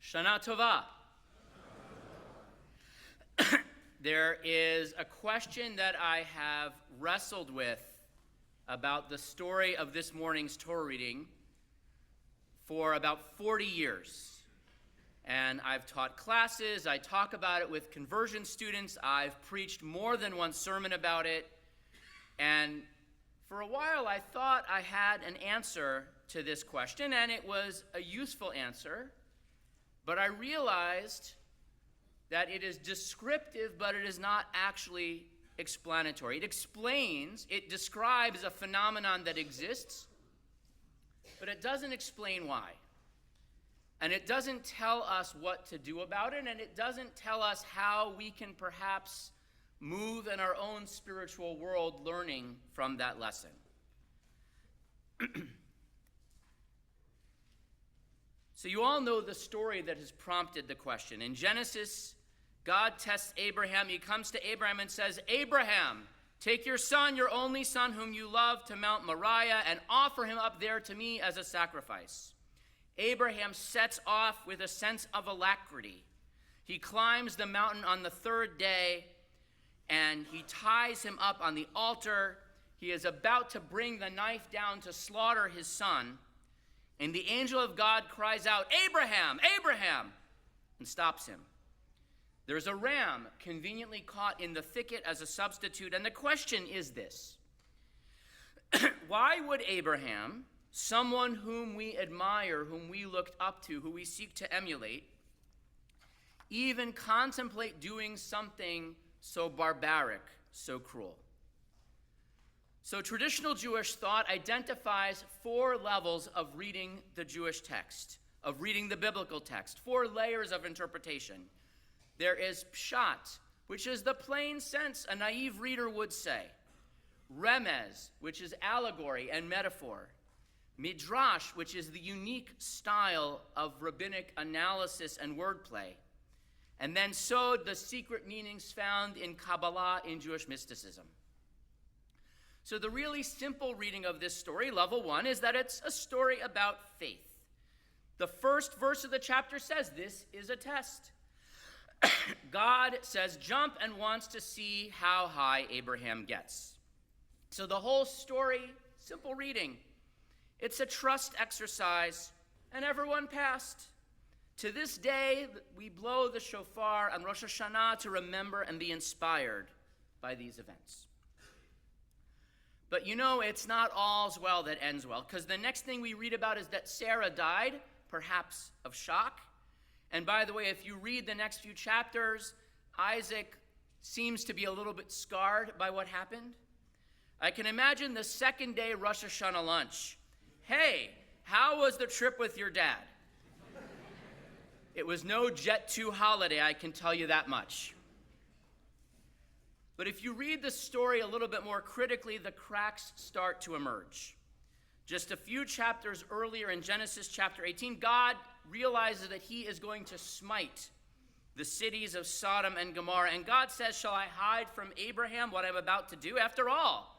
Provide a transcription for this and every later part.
Shana Tova. There is a question that I have wrestled with about the story of this morning's Torah reading for about 40 years. And I've taught classes, I talk about it with conversion students, I've preached more than one sermon about it, and for a while I thought I had an answer to this question, and it was a useful answer, but I realized that it is descriptive, but it is not actually explanatory. It describes a phenomenon that exists, but it doesn't explain why. And it doesn't tell us what to do about it, and it doesn't tell us how we can perhaps move in our own spiritual world learning from that lesson. So you all know the story that has prompted the question. In Genesis, God tests Abraham. He comes to Abraham and says, "Abraham, take your son, your only son, whom you love, to Mount Moriah and offer him up there to me as a sacrifice." Abraham sets off with a sense of alacrity. He climbs the mountain on the third day, and he ties him up on the altar. He is about to bring the knife down to slaughter his son, and the angel of God cries out, "Abraham, Abraham," and stops him. There's a ram conveniently caught in the thicket as a substitute, and the question is this: why would Abraham, someone whom we admire, whom we looked up to, who we seek to emulate, even contemplate doing something so barbaric, so cruel? So traditional Jewish thought identifies 4 levels of reading the Jewish text, of reading the biblical text, 4 layers of interpretation. There is pshat, which is the plain sense a naive reader would say. Remez, which is allegory and metaphor. Midrash, which is the unique style of rabbinic analysis and wordplay. And then sod, the secret meanings found in Kabbalah, in Jewish mysticism. So the really simple reading of this story, level 1, is that it's a story about faith. The first verse of the chapter says this is a test. God says jump and wants to see how high Abraham gets. So the whole story, simple reading, it's a trust exercise, and everyone passed. To this day, we blow the shofar on Rosh Hashanah to remember and be inspired by these events. But you know, it's not all's well that ends well, because the next thing we read about is that Sarah died, perhaps of shock. And by the way, if you read the next few chapters, Isaac seems to be a little bit scarred by what happened. I can imagine the second day Rosh Hashanah lunch. "Hey, how was the trip with your dad?" It was no Jet 2 holiday, I can tell you that much. But if you read the story a little bit more critically, the cracks start to emerge. Just a few chapters earlier in Genesis chapter 18, God realizes that he is going to smite the cities of Sodom and Gomorrah. And God says, "Shall I hide from Abraham what I'm about to do?" After all,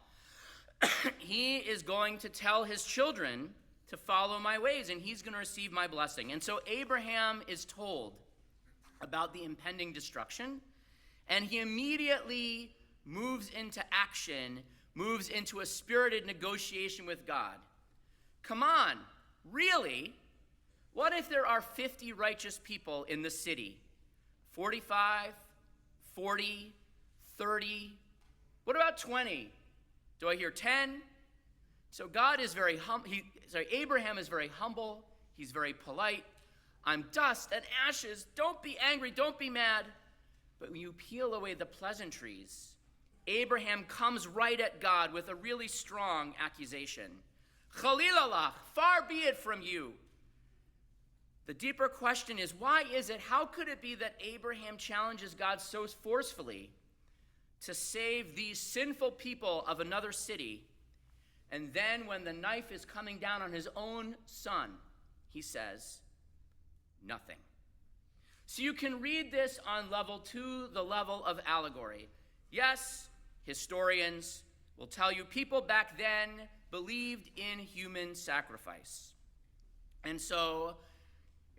he is going to tell his children to follow my ways, and he's going to receive my blessing. And so Abraham is told about the impending destruction, and he immediately moves into action, moves into a spirited negotiation with God. Come on, really? What if there are 50 righteous people in the city? 45, 40, 30? What about 20? Do I hear 10? So God is very Abraham is very humble. He's very polite. "I'm dust and ashes. Don't be angry. Don't be mad." But when you peel away the pleasantries, Abraham comes right at God with a really strong accusation. "Chalilallah, far be it from you." The deeper question is, why is it, how could it be that Abraham challenges God so forcefully to save these sinful people of another city, and then when the knife is coming down on his own son, he says nothing? So you can read this on level 2, the level of allegory. Yes, historians will tell you people back then believed in human sacrifice. And so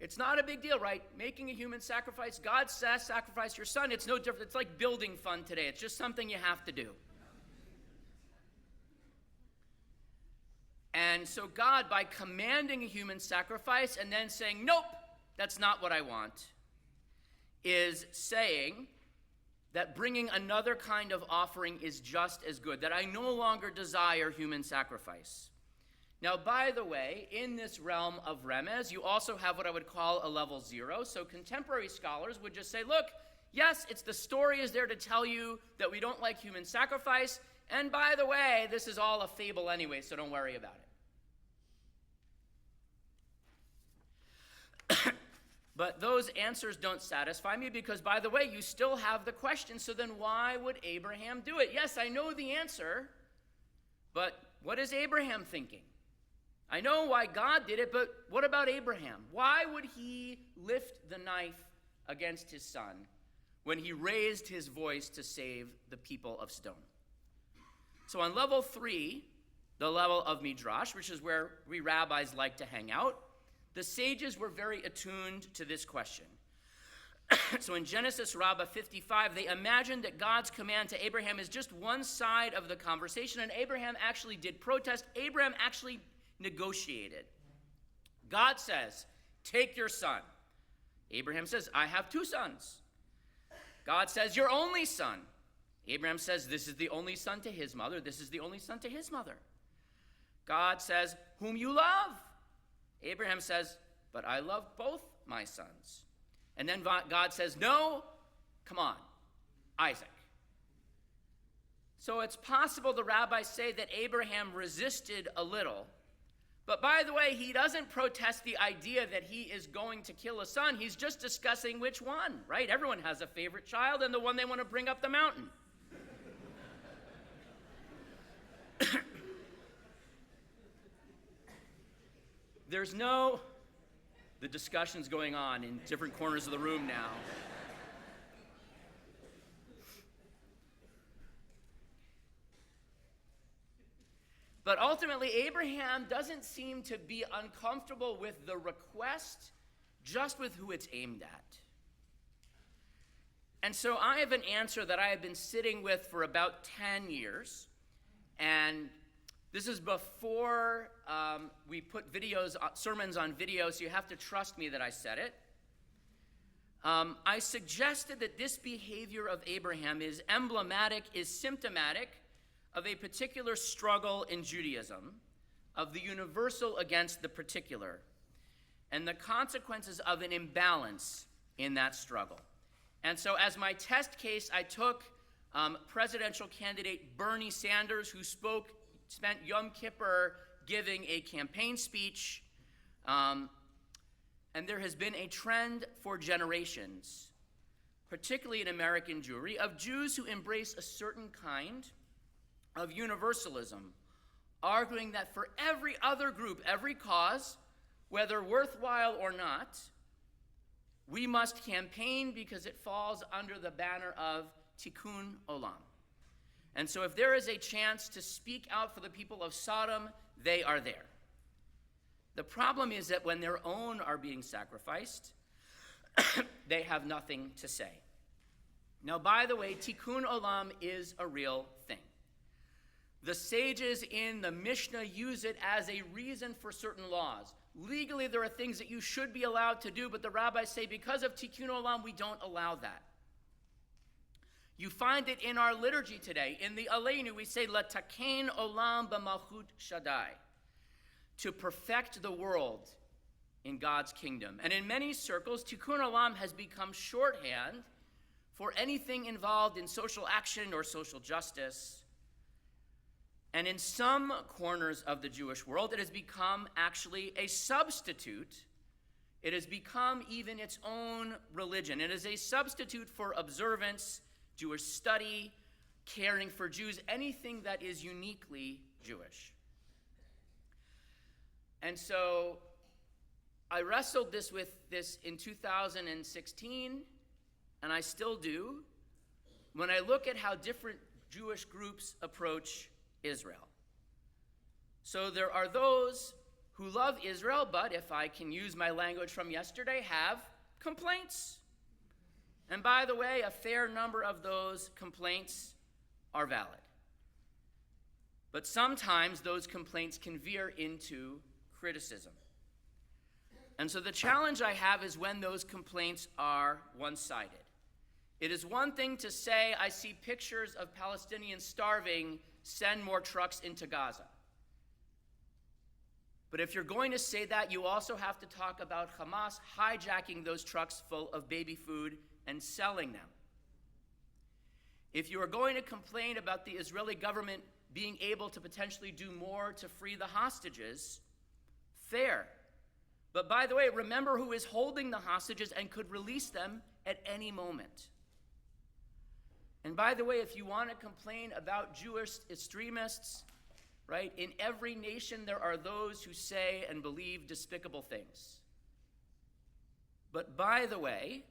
It's not a big deal, right? Making a human sacrifice. God says sacrifice your son. It's no different. It's like building fun today. It's just something you have to do. And so God, by commanding a human sacrifice and then saying, nope, that's not what I want, is saying that bringing another kind of offering is just as good, that I no longer desire human sacrifice. Now, by the way, in this realm of remez, you also have what I would call a level 0. So contemporary scholars would just say, look, yes, the story is there to tell you that we don't like human sacrifice, and by the way, this is all a fable anyway, so don't worry about it. But those answers don't satisfy me because, by the way, you still have the question, so then why would Abraham do it? Yes, I know the answer, but what is Abraham thinking? I know why God did it, but what about Abraham? Why would he lift the knife against his son when he raised his voice to save the people of stone? So on level 3, the level of Midrash, which is where we rabbis like to hang out, the sages were very attuned to this question. So in Genesis Rabbah 55, they imagined that God's command to Abraham is just one side of the conversation, and Abraham actually did protest. Abraham actually negotiated. God says, take your son. Abraham says, I have 2 sons. God says, your only son. Abraham says, this is the only son to his mother. This is the only son to his mother. God says, whom you love. Abraham says, but I love both my sons. And then God says, no, come on, Isaac. So it's possible the rabbis say that Abraham resisted a little. But by the way, he doesn't protest the idea that he is going to kill a son. He's just discussing which one, right? Everyone has a favorite child and the one they want to bring up the mountain. The discussion's going on in different corners of the room now. But ultimately, Abraham doesn't seem to be uncomfortable with the request, just with who it's aimed at. And so I have an answer that I have been sitting with for about 10 years. And this is before we put sermons on video, so you have to trust me that I said it. I suggested that this behavior of Abraham is emblematic, is symptomatic of a particular struggle in Judaism, of the universal against the particular, and the consequences of an imbalance in that struggle. And so as my test case, I took presidential candidate Bernie Sanders, who spent Yom Kippur giving a campaign speech, and there has been a trend for generations, particularly in American Jewry, of Jews who embrace a certain kind of universalism, arguing that for every other group, every cause, whether worthwhile or not, we must campaign because it falls under the banner of Tikkun Olam. And so if there is a chance to speak out for the people of Sodom, they are there. The problem is that when their own are being sacrificed, they have nothing to say. Now, by the way, Tikkun Olam is a real thing. The sages in the Mishnah use it as a reason for certain laws. Legally, there are things that you should be allowed to do, but the rabbis say because of Tikkun Olam, we don't allow that. You find it in our liturgy today. In the Aleinu, we say, Latakein Olam b'malchut Shaddai, to perfect the world in God's kingdom. And in many circles, Tikkun Olam has become shorthand for anything involved in social action or social justice. And in some corners of the Jewish world, it has become actually a substitute. It has become even its own religion. It is a substitute for observance, Jewish study, caring for Jews, anything that is uniquely Jewish. And so I wrestled with this in 2016, and I still do, when I look at how different Jewish groups approach Israel. So there are those who love Israel, but if I can use my language from yesterday, have complaints. And by the way, a fair number of those complaints are valid. But sometimes those complaints can veer into criticism. And so the challenge I have is when those complaints are one-sided. It is one thing to say, I see pictures of Palestinians starving, send more trucks into Gaza. But if you're going to say that, you also have to talk about Hamas hijacking those trucks full of baby food and selling them. If you are going to complain about the Israeli government being able to potentially do more to free the hostages, fair. But by the way, remember who is holding the hostages and could release them at any moment. And by the way, if you want to complain about Jewish extremists, right, in every nation there are those who say and believe despicable things. But by the way,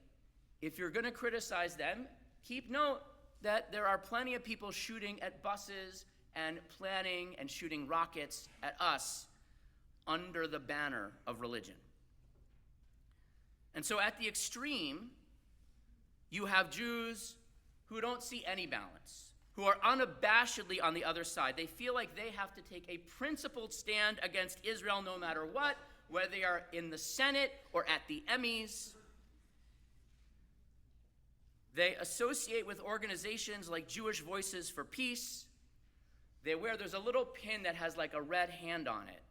if you're going to criticize them, keep note that there are plenty of people shooting at buses and planning and shooting rockets at us under the banner of religion. And so at the extreme, you have Jews who don't see any balance, who are unabashedly on the other side. They feel like they have to take a principled stand against Israel no matter what, whether they are in the Senate or at the Emmys. They associate with organizations like Jewish Voices for Peace. There's a little pin that has like a red hand on it.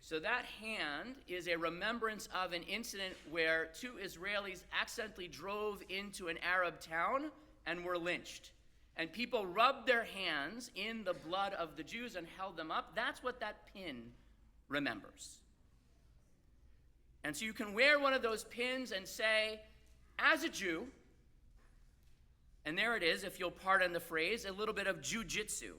So that hand is a remembrance of an incident where two Israelis accidentally drove into an Arab town and were lynched. And people rubbed their hands in the blood of the Jews and held them up. That's what that pin remembers. And so you can wear one of those pins and say, as a Jew, and there it is, if you'll pardon the phrase, a little bit of jujitsu,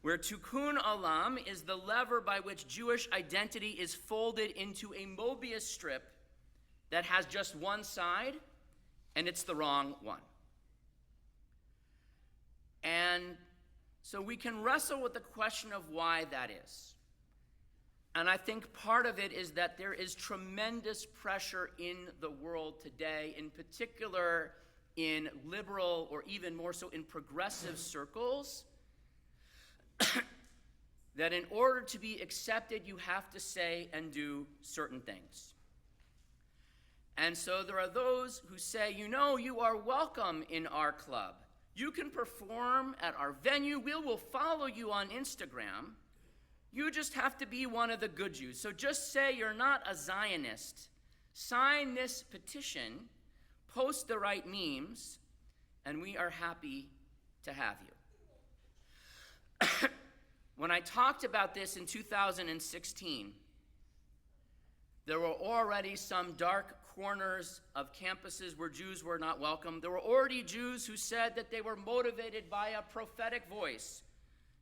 where tikkun olam is the lever by which Jewish identity is folded into a Mobius strip that has just one side, and it's the wrong one. And so we can wrestle with the question of why that is. And I think part of it is that there is tremendous pressure in the world today, in particular in liberal or even more so in progressive circles, that in order to be accepted, you have to say and do certain things. And so there are those who say, you know, you are welcome in our club. You can perform at our venue. We will follow you on Instagram. You just have to be one of the good Jews. So just say you're not a Zionist. Sign this petition, post the right memes, and we are happy to have you. When I talked about this in 2016, there were already some dark corners of campuses where Jews were not welcome. There were already Jews who said that they were motivated by a prophetic voice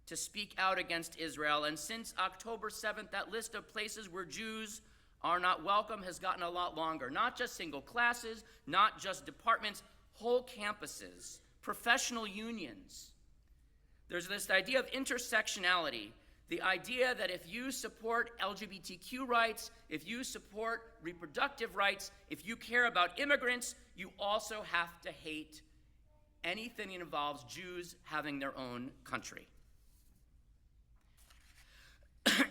to speak out against Israel. And since October 7th, that list of places where Jews are not welcome has gotten a lot longer. Not just single classes, not just departments, whole campuses, professional unions. There's this idea of intersectionality, the idea that if you support LGBTQ rights, if you support reproductive rights, if you care about immigrants, you also have to hate anything that involves Jews having their own country.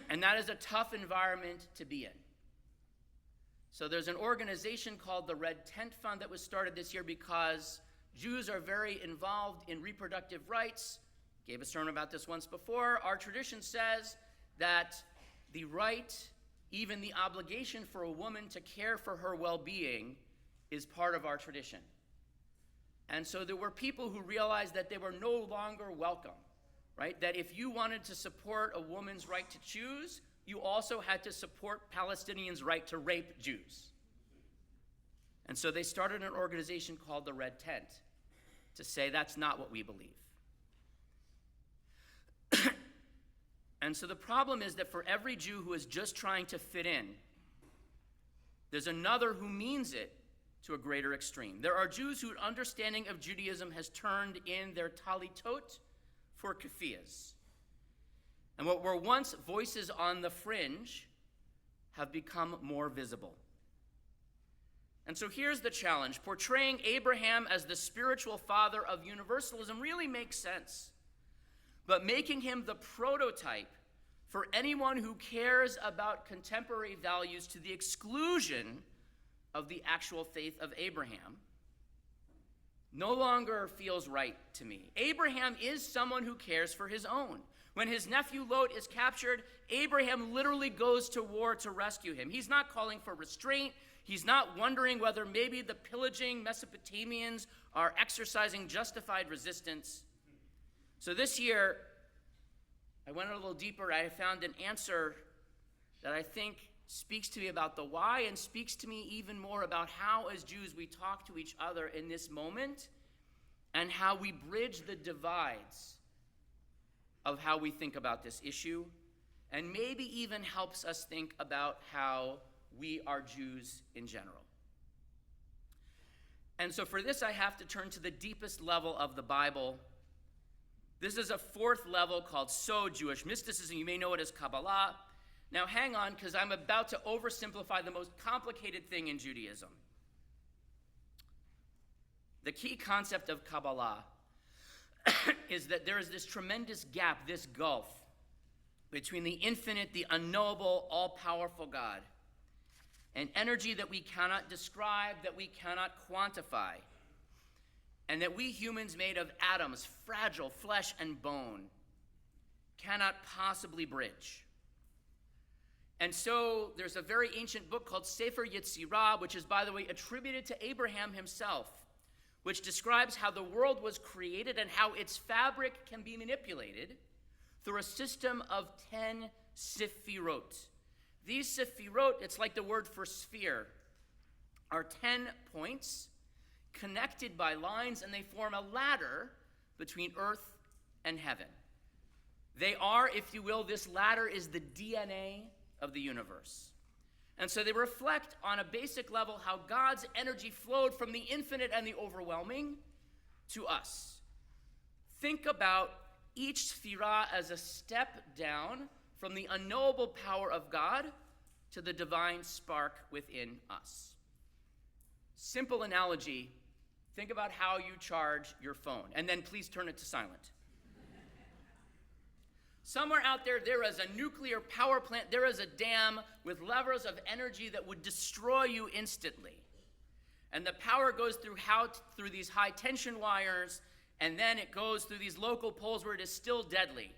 And that is a tough environment to be in. So there's an organization called the Red Tent Fund that was started this year because Jews are very involved in reproductive rights. Gave a sermon about this once before. Our tradition says that the right, even the obligation for a woman to care for her well-being is part of our tradition. And so there were people who realized that they were no longer welcome, right? That if you wanted to support a woman's right to choose, you also had to support Palestinians' right to rape Jews. And so they started an organization called the Red Tent to say that's not what we believe. And so the problem is that for every Jew who is just trying to fit in, there's another who means it to a greater extreme. There are Jews whose understanding of Judaism has turned in their talitot for keffiyas. And what were once voices on the fringe have become more visible. And so here's the challenge. Portraying Abraham as the spiritual father of universalism really makes sense. But making him the prototype for anyone who cares about contemporary values to the exclusion of the actual faith of Abraham no longer feels right to me. Abraham is someone who cares for his own. When his nephew Lot is captured, Abraham literally goes to war to rescue him. He's not calling for restraint. He's not wondering whether maybe the pillaging Mesopotamians are exercising justified resistance. So this year, I went a little deeper. I found an answer that I think speaks to me about the why and speaks to me even more about how, as Jews, we talk to each other in this moment and how we bridge the divides of how we think about this issue, and maybe even helps us think about how we are Jews in general. And so for this, I have to turn to the deepest level of the Bible. This is a fourth level called Jewish mysticism. You may know it as Kabbalah. Now hang on, because I'm about to oversimplify the most complicated thing in Judaism. The key concept of Kabbalah is that there is this tremendous gap, this gulf, between the infinite, the unknowable, all-powerful God, an energy that we cannot describe, that we cannot quantify, and that we humans made of atoms, fragile flesh and bone, cannot possibly bridge. And so there's a very ancient book called Sefer Yetzirah, which is, by the way, attributed to Abraham himself, which describes how the world was created and how its fabric can be manipulated through a system of 10 sefirot. These sefirot, it's like the word for sphere, are 10 points connected by lines, and they form a ladder between earth and heaven. They are, if you will, this ladder is the DNA of the universe. And so they reflect on a basic level how God's energy flowed from the infinite and the overwhelming to us. Think about each sephirah as a step down from the unknowable power of God to the divine spark within us. Simple analogy, think about how you charge your phone, and then please turn it to silent. Somewhere out there, there is a nuclear power plant, there is a dam with levers of energy that would destroy you instantly. And the power goes through these high tension wires, and then it goes through these local poles where it is still deadly.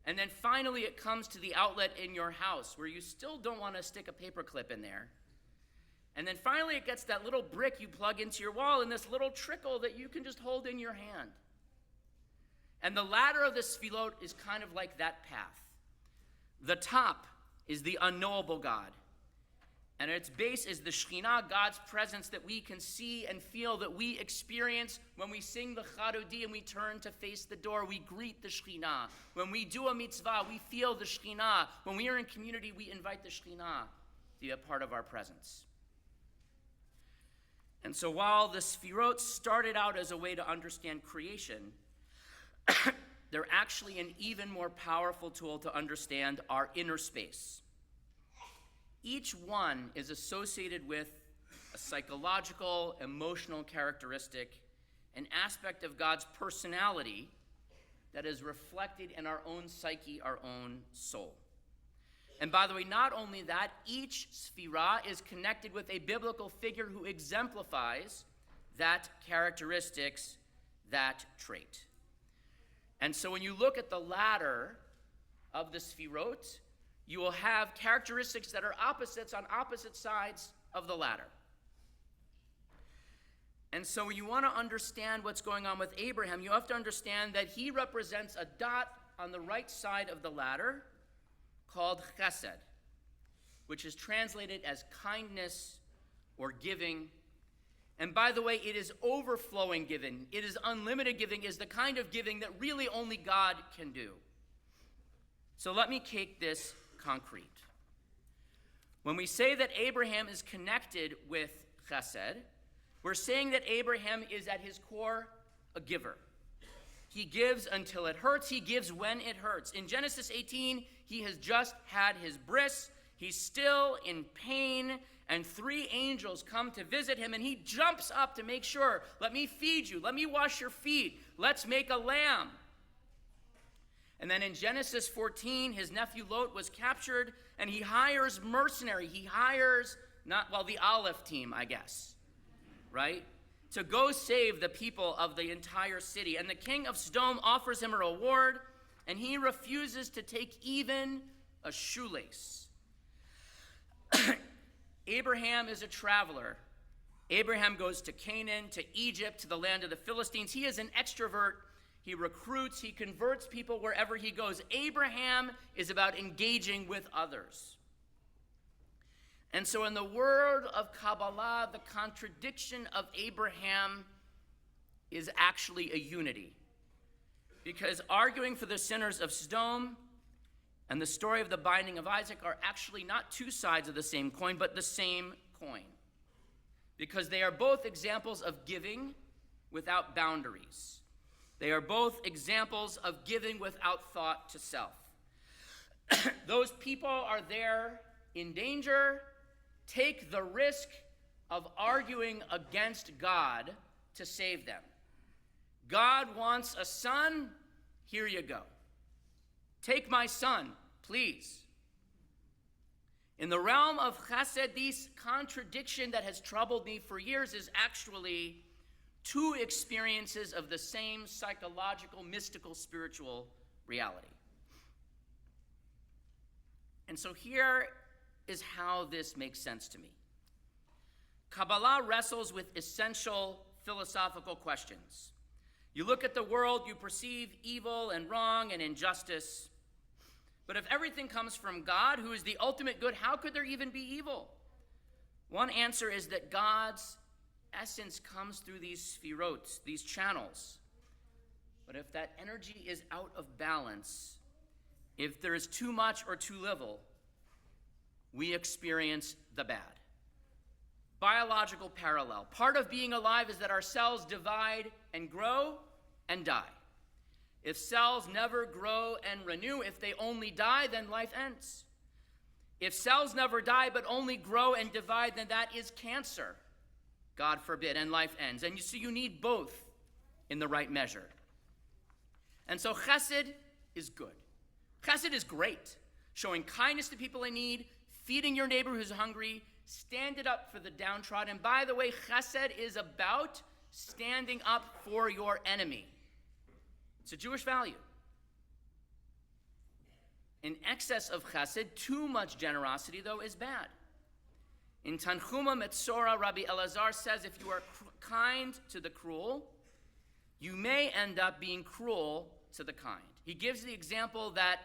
And then finally it comes to the outlet in your house where you still don't want to stick a paperclip in there. And then finally it gets that little brick you plug into your wall and this little trickle that you can just hold in your hand. And the ladder of the sefirot is kind of like that path. The top is the unknowable God. And at its base is the Shekhinah, God's presence that we can see and feel, that we experience when we sing the Charodi and we turn to face the door. We greet the Shekhinah. When we do a mitzvah, we feel the Shekhinah. When we are in community, we invite the Shekhinah to be a part of our presence. And so while the Sefirot started out as a way to understand creation, they're actually an even more powerful tool to understand our inner space. Each one is associated with a psychological, emotional characteristic, an aspect of God's personality that is reflected in our own psyche, our own soul. And by the way, not only that, each sephirah is connected with a biblical figure who exemplifies that characteristics, that trait. And so when you look at the ladder of the Sefirot, you will have characteristics that are opposites on opposite sides of the ladder. And so when you want to understand what's going on with Abraham, you have to understand that he represents a dot on the right side of the ladder called chesed, which is translated as kindness or giving. And by the way, it is overflowing giving. It is unlimited giving, is the kind of giving that really only God can do. So let me make this concrete. When we say that Abraham is connected with chesed, we're saying that Abraham is at his core a giver. He gives until it hurts. He gives when it hurts. In Genesis 18, he has just had his bris. He's still in pain, and 3 angels come to visit him, and he jumps up to make sure, let me feed you, let me wash your feet, let's make a lamb. And then in Genesis 14, his nephew Lot was captured, and he hires mercenary. He hires, the Aleph team, I guess, right? To go save the people of the entire city. And the king of Sodom offers him a reward, and he refuses to take even a shoelace. Abraham is a traveler. Abraham goes to Canaan, to Egypt, to the land of the Philistines. He is an extrovert. He recruits, he converts people wherever he goes. Abraham is about engaging with others. And so in the world of Kabbalah, the contradiction of Abraham is actually a unity. Because arguing for the sinners of Sodom and the story of the binding of Isaac are actually not 2 sides of the same coin, but the same coin. Because they are both examples of giving without boundaries. They are both examples of giving without thought to self. Those people are there in danger. Take the risk of arguing against God to save them. God wants a son, here you go. Take my son, please. In the realm of chesed, this contradiction that has troubled me for years is actually 2 experiences of the same psychological, mystical, spiritual reality. And so here is how this makes sense to me. Kabbalah wrestles with essential philosophical questions. You look at the world, you perceive evil and wrong and injustice. But if everything comes from God, who is the ultimate good, how could there even be evil? One answer is that God's essence comes through these sphirot, these channels. But if that energy is out of balance, if there is too much or too little, we experience the bad. Biological parallel. Part of being alive is that our cells divide and grow and die. If cells never grow and renew, if they only die, then life ends. If cells never die but only grow and divide, then that is cancer, God forbid, and life ends. And so you need both in the right measure. And so chesed is good. Chesed is great. Showing kindness to people in need, feeding your neighbor who's hungry, standing up for the downtrodden. And by the way, chesed is about standing up for your enemy. It's a Jewish value. In excess of chesed, too much generosity, though, is bad. In Tanchuma Metzora, Rabbi Elazar says, if you are kind to the cruel, you may end up being cruel to the kind. He gives the example that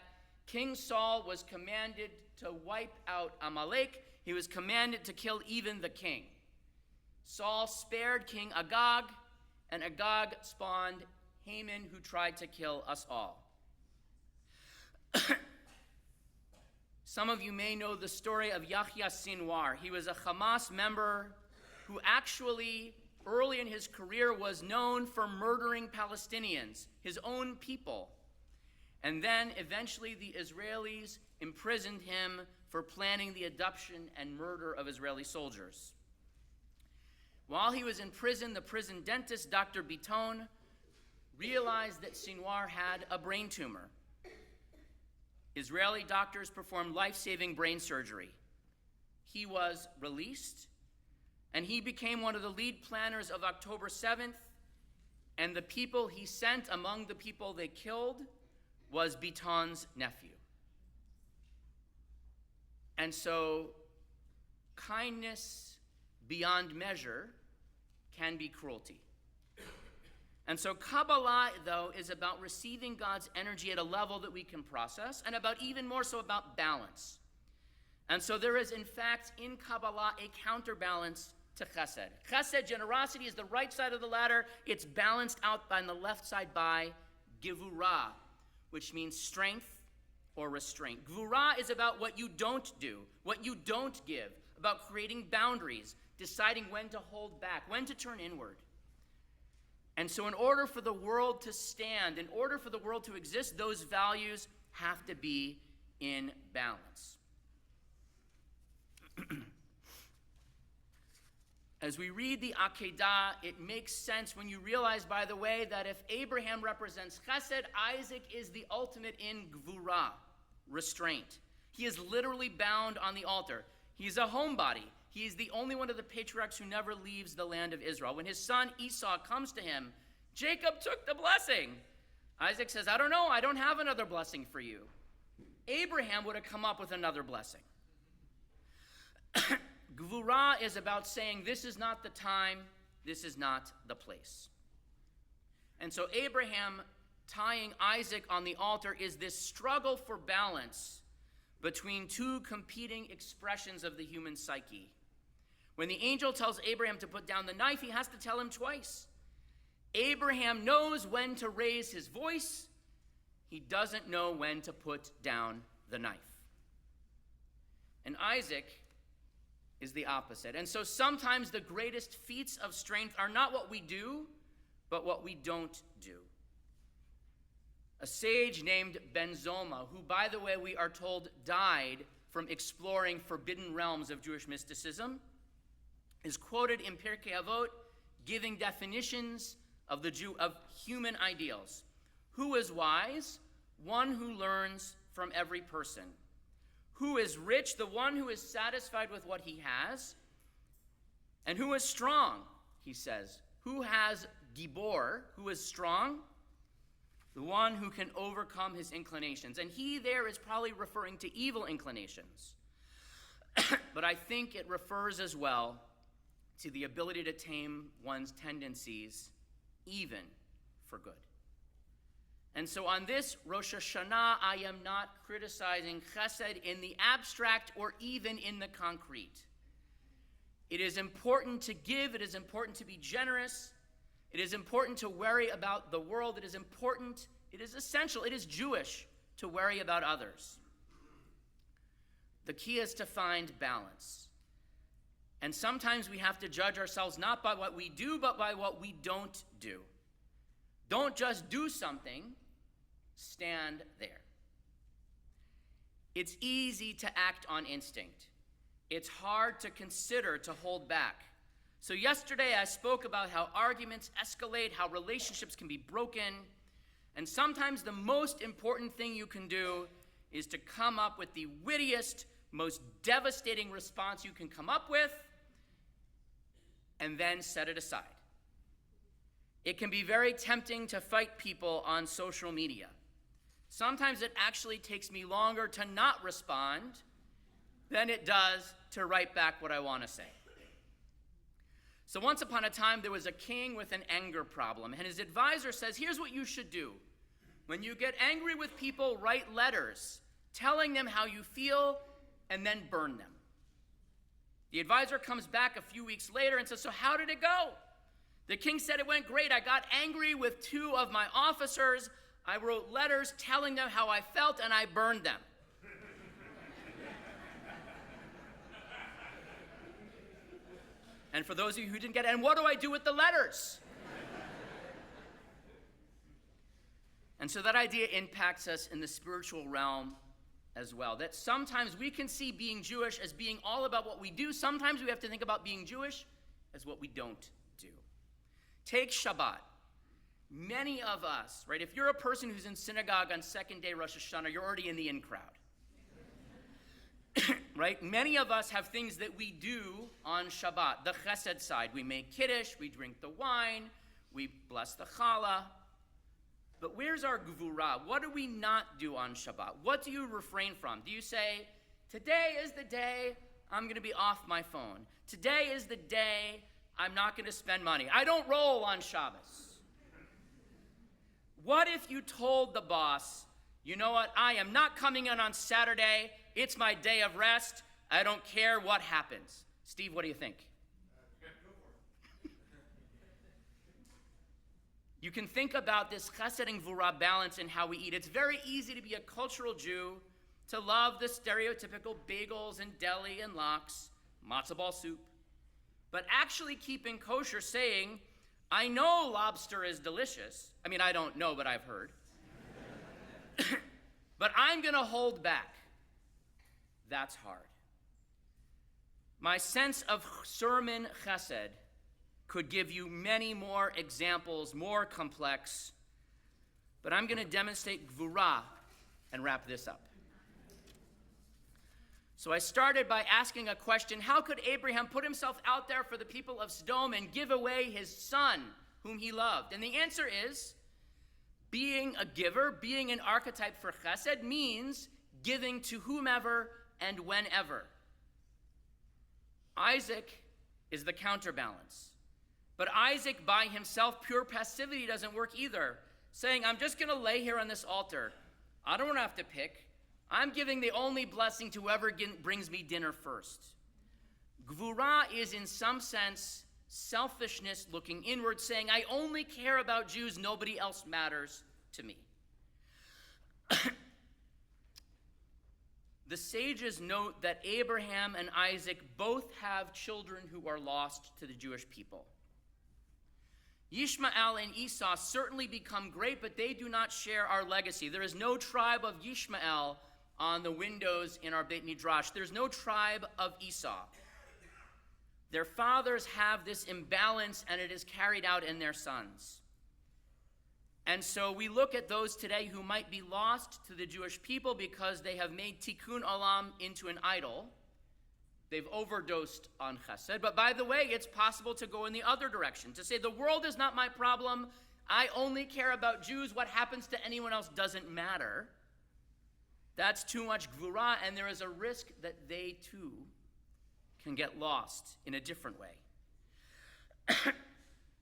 King Saul was commanded to wipe out Amalek. He was commanded to kill even the king. Saul spared King Agag, and Agag spawned Haman, who tried to kill us all. Some of you may know the story of Yahya Sinwar. He was a Hamas member who actually, early in his career, was known for murdering Palestinians, his own people. And then, eventually, the Israelis imprisoned him for planning the abduction and murder of Israeli soldiers. While he was in prison, the prison dentist, Dr. Biton, realized that Sinwar had a brain tumor. Israeli doctors performed life-saving brain surgery. He was released, and he became one of the lead planners of October 7th, and the people he sent among the people they killed was Biton's nephew. And so, kindness beyond measure can be cruelty. And so Kabbalah, though, is about receiving God's energy at a level that we can process, and about even more so about balance. And so there is, in fact, in Kabbalah, a counterbalance to chesed. Chesed, generosity, is the right side of the ladder. It's balanced out on the left side by gevurah, which means strength or restraint. Gevurah is about what you don't do, what you don't give, about creating boundaries, deciding when to hold back, when to turn inward. And so in order for the world to stand, in order for the world to exist, those values have to be in balance. As we read the Akedah, it makes sense when you realize, by the way, that if Abraham represents chesed, Isaac is the ultimate in gvura, restraint. He is literally bound on the altar. He's a homebody. He is the only one of the patriarchs who never leaves the land of Israel. When his son Esau comes to him, Jacob took the blessing. Isaac says, I don't know, I don't have another blessing for you. Abraham would have come up with another blessing. Gvura is about saying, this is not the time, this is not the place. And so Abraham tying Isaac on the altar is this struggle for balance between two competing expressions of the human psyche. When the angel tells Abraham to put down the knife, he has to tell him twice. Abraham knows when to raise his voice. He doesn't know when to put down the knife. And Isaac is the opposite. And so sometimes the greatest feats of strength are not what we do, but what we don't do. A sage named Ben-Zoma, who, by the way, we are told died from exploring forbidden realms of Jewish mysticism, is quoted in Pirkei Avot giving definitions of human ideals. Who is wise? One who learns from every person. Who is rich? The one who is satisfied with what he has. And who is strong? He says. Who has gibor? Who is strong? The one who can overcome his inclinations. And he there is probably referring to evil inclinations. But I think it refers as well to the ability to tame one's tendencies, even for good. And so on this Rosh Hashanah, I am not criticizing chesed in the abstract or even in the concrete. It is important to give. It is important to be generous. It is important to worry about the world. It is important, it is essential, it is Jewish to worry about others. The key is to find balance. And sometimes we have to judge ourselves not by what we do, but by what we don't do. Don't just do something, stand there. It's easy to act on instinct. It's hard to consider, to hold back. So yesterday I spoke about how arguments escalate, how relationships can be broken, and sometimes the most important thing you can do is to come up with the wittiest, most devastating response you can come up with, and then set it aside. It can be very tempting to fight people on social media. Sometimes it actually takes me longer to not respond than it does to write back what I want to say. So once upon a time, there was a king with an anger problem, and his advisor says, here's what you should do. When you get angry with people, write letters telling them how you feel, and then burn them. The advisor comes back a few weeks later and says, so how did it go? The king said, it went great. I got angry with 2 of my officers. I wrote letters telling them how I felt, and I burned them. And for those of you who didn't get it, and what do I do with the letters? And so that idea impacts us in the spiritual realm as well. That sometimes we can see being Jewish as being all about what we do. Sometimes we have to think about being Jewish as what we don't do. Take Shabbat. Many of us, right, if you're a person who's in synagogue on second day Rosh Hashanah, you're already in the in crowd. Right? Many of us have things that we do on Shabbat, the chesed side. We make kiddush, we drink the wine, we bless the challah. But where's our gvura? What do we not do on Shabbat? What do you refrain from? Do you say, today is the day I'm going to be off my phone. Today is the day I'm not going to spend money. I don't roll on Shabbos. What if you told the boss, you know what, I am not coming in on Saturday. It's my day of rest. I don't care what happens. Steve, what do you think? You can think about this chesed and gvura balance in how we eat. It's very easy to be a cultural Jew, to love the stereotypical bagels and deli and lox, matzo ball soup, but actually keeping kosher, saying, I know lobster is delicious. I mean, I don't know, but I've heard. But I'm going to hold back. That's hard. My sense of sermon chesed could give you many more examples, more complex, but I'm going to demonstrate gvura and wrap this up. So I started by asking a question: how could Abraham put himself out there for the people of Sodom and give away his son, whom he loved? And the answer is, being a giver, being an archetype for chesed, means giving to whomever and whenever. Isaac is the counterbalance. But Isaac by himself, pure passivity doesn't work either. Saying, I'm just going to lay here on this altar. I don't have to pick. I'm giving the only blessing to whoever brings me dinner first. Gvura is in some sense selfishness looking inward, saying, I only care about Jews, nobody else matters to me. The sages note that Abraham and Isaac both have children who are lost to the Jewish people. Yishmael and Esau certainly become great, but they do not share our legacy. There is no tribe of Yishmael on the windows in our Beit Midrash. There's no tribe of Esau. Their fathers have this imbalance, and it is carried out in their sons. And so we look at those today who might be lost to the Jewish people because they have made tikkun olam into an idol. They've overdosed on chesed. But by the way, it's possible to go in the other direction, to say the world is not my problem. I only care about Jews. What happens to anyone else doesn't matter. That's too much gvura, and there is a risk that they too can get lost in a different way.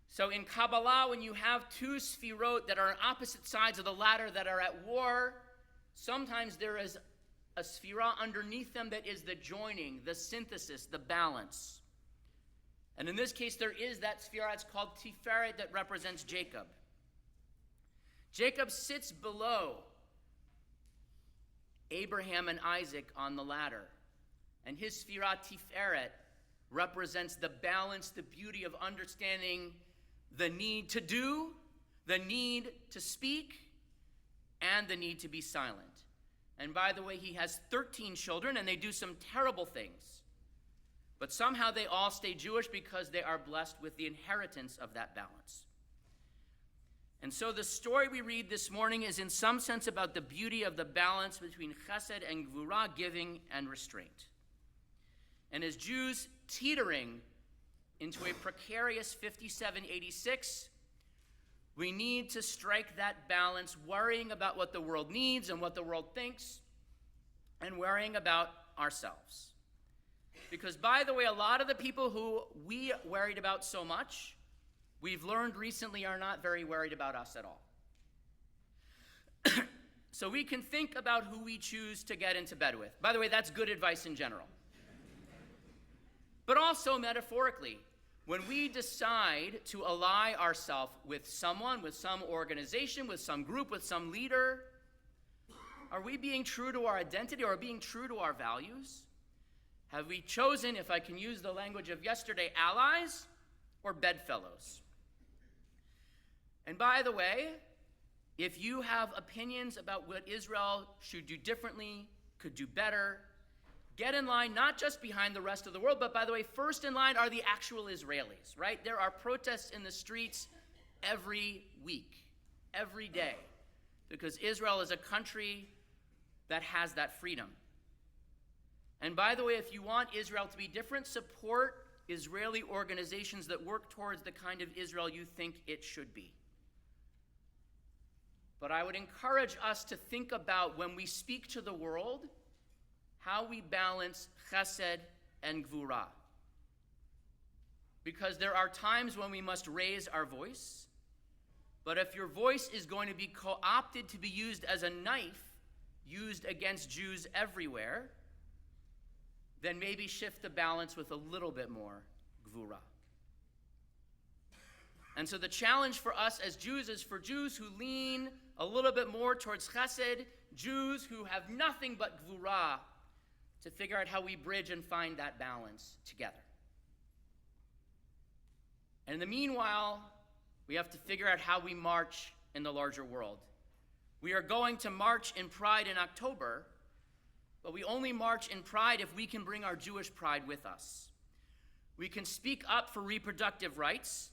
So in Kabbalah, when you have two sfirot that are on opposite sides of the ladder that are at war, sometimes there is a sphira underneath them that is the joining, the synthesis, the balance. And in this case, there is that sphira. It's called Tiferet, that represents Jacob. Jacob sits below Abraham and Isaac on the ladder. And his sphira, Tiferet, represents the balance, the beauty of understanding the need to do, the need to speak, and the need to be silent. And by the way, he has 13 children, and they do some terrible things. But somehow they all stay Jewish because they are blessed with the inheritance of that balance. And so the story we read this morning is in some sense about the beauty of the balance between chesed and gvura, giving and restraint. And as Jews teetering into a precarious 5786, we need to strike that balance, worrying about what the world needs and what the world thinks, and worrying about ourselves. Because, by the way, a lot of the people who we worried about so much, we've learned recently are not very worried about us at all. So we can think about who we choose to get into bed with. By the way, that's good advice in general. But also metaphorically, when we decide to ally ourselves with someone, with some organization, with some group, with some leader, are we being true to our identity or being true to our values? Have we chosen, if I can use the language of yesterday, allies or bedfellows? And by the way, if you have opinions about what Israel should do differently, could do better, get in line, not just behind the rest of the world, but by the way, first in line are the actual Israelis, right? There are protests in the streets every week, every day, because Israel is a country that has that freedom. And by the way, if you want Israel to be different, support Israeli organizations that work towards the kind of Israel you think it should be. But I would encourage us to think about, when we speak to the world, how we balance chesed and gvura. Because there are times when we must raise our voice, but if your voice is going to be co-opted to be used as a knife, used against Jews everywhere, then maybe shift the balance with a little bit more gvura. And so the challenge for us as Jews is for Jews who lean a little bit more towards chesed, Jews who have nothing but gvura, to figure out how we bridge and find that balance together. And in the meanwhile, we have to figure out how we march in the larger world. We are going to march in pride in October, but we only march in pride if we can bring our Jewish pride with us. We can speak up for reproductive rights,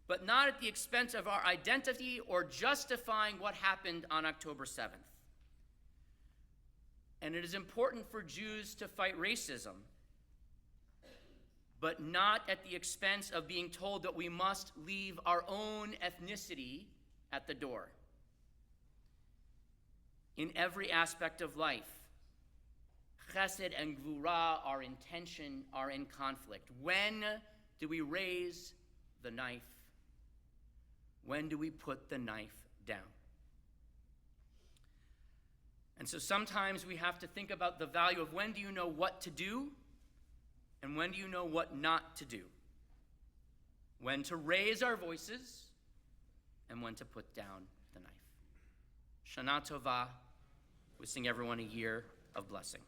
but not at the expense of our identity or justifying what happened on October 7th. And it is important for Jews to fight racism, but not at the expense of being told that we must leave our own ethnicity at the door. In every aspect of life, chesed and gvura are in tension, are in conflict. When do we raise the knife? When do we put the knife down? And so sometimes we have to think about the value of when do you know what to do and when do you know what not to do? When to raise our voices and when to put down the knife. Shana Tova. We sing everyone a year of blessing.